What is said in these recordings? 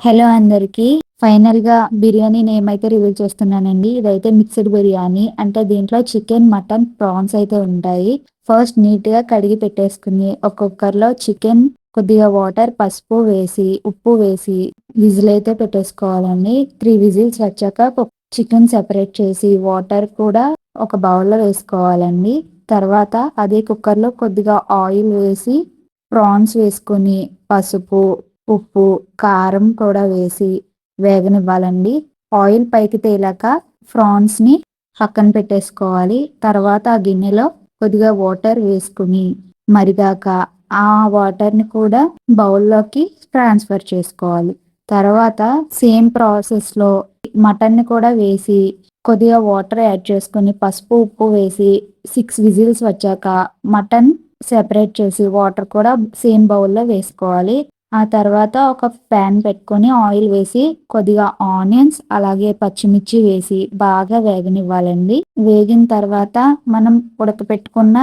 Hello అందరికి. ఫైనల్‌గా biryani name అయితే రివీల్ చేస్తున్నానండి. ఇదైతే మిక్స్డ్ బిర్యానీ. అంటే దీంట్లో చికెన్, మటన్, ప్రాన్స్ అయితే ఉంటాయి. ఫస్ట్ నీట్‌గా కడిగి పెట్టేసుకొని ఒక కుక్కర్‌లో చికెన్, కొద్దిగా వాటర్, పసుపు వేసి, ఉప్పు వేసి విజిల్ అయితే పెట్టేసుకోవాలండి. 3 విజిల్స్ వచ్చాక చికెన్ సెపరేట్ చేసి వాటర్ కూడా ఒక బౌల్‌లో వేసుకోవాలండి. తర్వాత అదే కుక్కర్‌లో కొద్దిగా ఆయిల్ వేసి ప్రాన్స్ వేసుకొని పసుపు, ఉప్పు, కారం కూడా వేసి వేగనివ్వాలండి. ఆయిల్ పైకి తేలాక ఫ్రాన్స్‌ని పక్కన పెట్టేసుకోవాలి. తర్వాత ఆ గిన్నెలో కొద్దిగా వాటర్ వేసుకొని మరిగాక ఆ వాటర్‌ని కూడా బౌల్‌లోకి ట్రాన్స్‌ఫర్ చేసుకోవాలి. తర్వాత సేమ్ ప్రాసెస్‌లో మటన్‌ని కూడా వేసి కొద్దిగా వాటర్ యాడ్ చేసుకొని పసుపు, ఉప్పు వేసి 6 విజిల్స్ వచ్చాక మటన్ సెపరేట్ చేసి వాటర్ కూడా సేమ్ బౌల్‌లో వేసుకోవాలి. ఆ తర్వాత ఒక ప్యాన్ పెట్టుకొని ఆయిల్ వేసి కొద్దిగా ఆనియన్స్ అలాగే పచ్చిమిర్చి వేసి బాగా వేగనివ్వాలండి. వేగిన తర్వాత మనం ఉడకపెట్టుకున్న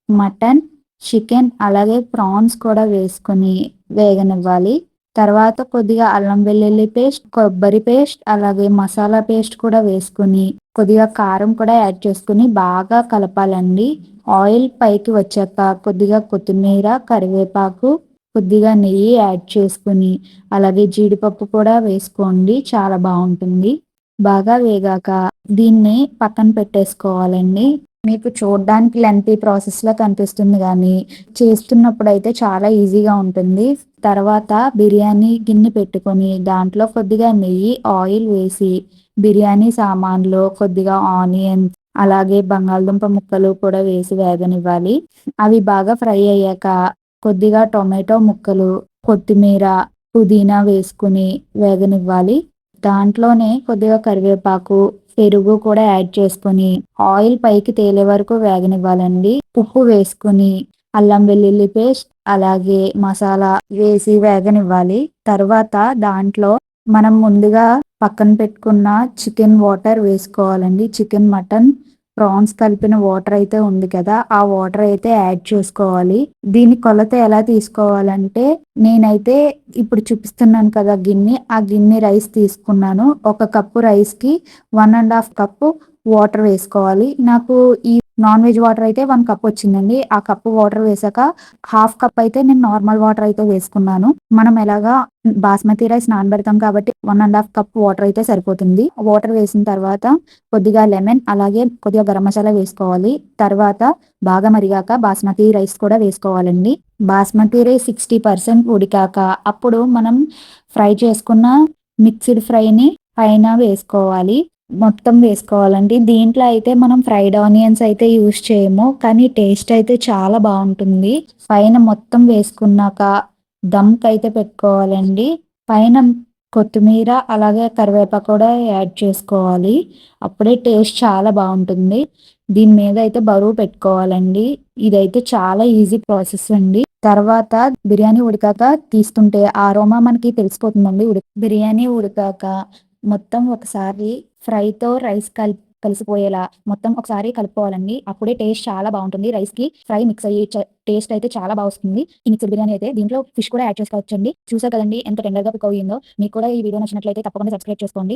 మటన్, చికెన్ అలాగే ప్రాన్స్ కూడా వేసుకొని వేగనివ్వాలి. తర్వాత కొద్దిగా అల్లం వెల్లుల్లి పేస్ట్, కొబ్బరి పేస్ట్ అలాగే మసాలా పేస్ట్ కూడా వేసుకొని కొద్దిగా కారం కూడా యాడ్ చేసుకొని బాగా కలపాలండి. ఆయిల్ పైకి వచ్చాక కొద్దిగా కొత్తిమీర, కరివేపాకు, కొద్దిగా నెయ్యి యాడ్ చేసుకొని అలాగే జీడిపప్పు కూడా వేసుకోండి. చాలా బావుంటుంది. బాగా వేగాక దీన్ని పక్కన పెట్టేసుకోవాలండి. మీకు చూడ్డానికి లెంతీ ప్రాసెస్‌లా కనిపిస్తుంది గానీ, చేస్తున్నప్పుడైతే చాలా ఈజీగా ఉంటుంది. తర్వాత బిర్యానీ గిన్నె పెట్టుకొని దాంట్లో కొద్దిగా నెయ్యి, ఆయిల్ వేసి బిర్యానీ సామాన్లో కొద్దిగా ఆనియన్ అలాగే బంగాళదుంప ముక్కలు కూడా వేసి వేగనివ్వాలి. అవి బాగా ఫ్రై అయ్యాక కొద్దిగా టొమాటో ముక్కలు, కొత్తిమీర, పుదీనా వేసుకొని వేగనివ్వాలి. దాంట్లోనే కొద్దిగా కరివేపాకు, పెరుగు కూడా యాడ్ చేసుకొని ఆయిల్ పైకి తేలే వరకు వేగనివ్వాలండి. ఉప్పు వేసుకొని అల్లం వెల్లుల్లి పేస్ట్ అలాగే మసాలా వేసి వేగనివ్వాలి. తర్వాత దాంట్లో మనం ముందుగా పక్కన పెట్టుకున్న చికెన్ వాటర్ వేసుకోవాలండి. చికెన్, మటన్, ప్రాన్స్ కలిపిన వాటర్ అయితే ఉంది కదా! ఆ వాటర్ అయితే యాడ్ చేసుకోవాలి. దీని కొలత ఎలా తీసుకోవాలంటే నేనైతే ఇప్పుడు చూపిస్తున్నాను కదా గిన్నె, ఆ గిన్నె రైస్ తీసుకున్నాను. ఒక కప్పు రైస్‌కి 1 ½ కప్పు వాటర్ వేసుకోవాలి. నాకు ఈ నాన్ వెజ్ వాటర్ అయితే 1 కప్ వచ్చిందండి. ఆ కప్పు వాటర్ వేసాక హాఫ్ కప్ అయితే నేను నార్మల్ వాటర్ అయితే వేసుకున్నాను. మనం ఎలాగా బాస్మతి రైస్ నానబెడతాం కాబట్టి 1 ½ కప్ వాటర్ అయితే సరిపోతుంది. వాటర్ వేసిన తర్వాత కొద్దిగా లెమన్ అలాగే కొద్దిగా గరం మసాలా వేసుకోవాలి. తర్వాత బాగా మరిగాక బాస్మతి రైస్ కూడా వేసుకోవాలండి. బాస్మతి రైస్ 60% ఉడికాక అప్పుడు మనం ఫ్రై చేసుకున్న మిక్స్డ్ ఫ్రైని పైన వేసుకోవాలి. మొత్తం వేసుకోవాలండి. దీంట్లో అయితే మనం ఫ్రైడ్ ఆనియన్స్ అయితే యూజ్ చేయము. కానీ టేస్ట్ అయితే చాలా బావుంటుంది. పైన మొత్తం వేసుకున్నాక దమ్‌కైతే పెట్టుకోవాలండి. పైన కొత్తిమీర అలాగే కరివేపాకు కూడా యాడ్ చేసుకోవాలి. అప్పుడే టేస్ట్ చాలా బావుంటుంది. దీని మీద అయితే బరువు పెట్టుకోవాలండి. ఇదైతే చాలా ఈజీ ప్రాసెస్ అండి. తర్వాత బిర్యానీ ఉడికాక తీస్తుంటే ఆ అరోమా మనకి తెలిసిపోతుందండి. బిర్యానీ ఉడికాక మొత్తం ఒకసారి ఫ్రైతో రైస్ కలిసిపోయేలా మొత్తం ఒకసారి కలుపుకోవాలండి. అప్పుడే టేస్ట్ చాలా బావుంటుంది. రైస్‌కి ఫ్రై మిక్స్ అయ్యి టేస్ట్ అయితే చాలా బా వస్తుంది. ఈ మిక్స్డ్ బిర్యానీ అయితే దీంట్లో ఫిష్ కూడా యాడ్ చేసుకోవచ్చండి. చూసారు కదండీ ఎంత టెండర్‌గా కుక్ అయ్యిందో. మీకు కూడా ఈ వీడియో నచ్చినట్లయితే తప్పకుండా సబ్స్క్రైబ్ చేసుకోండి.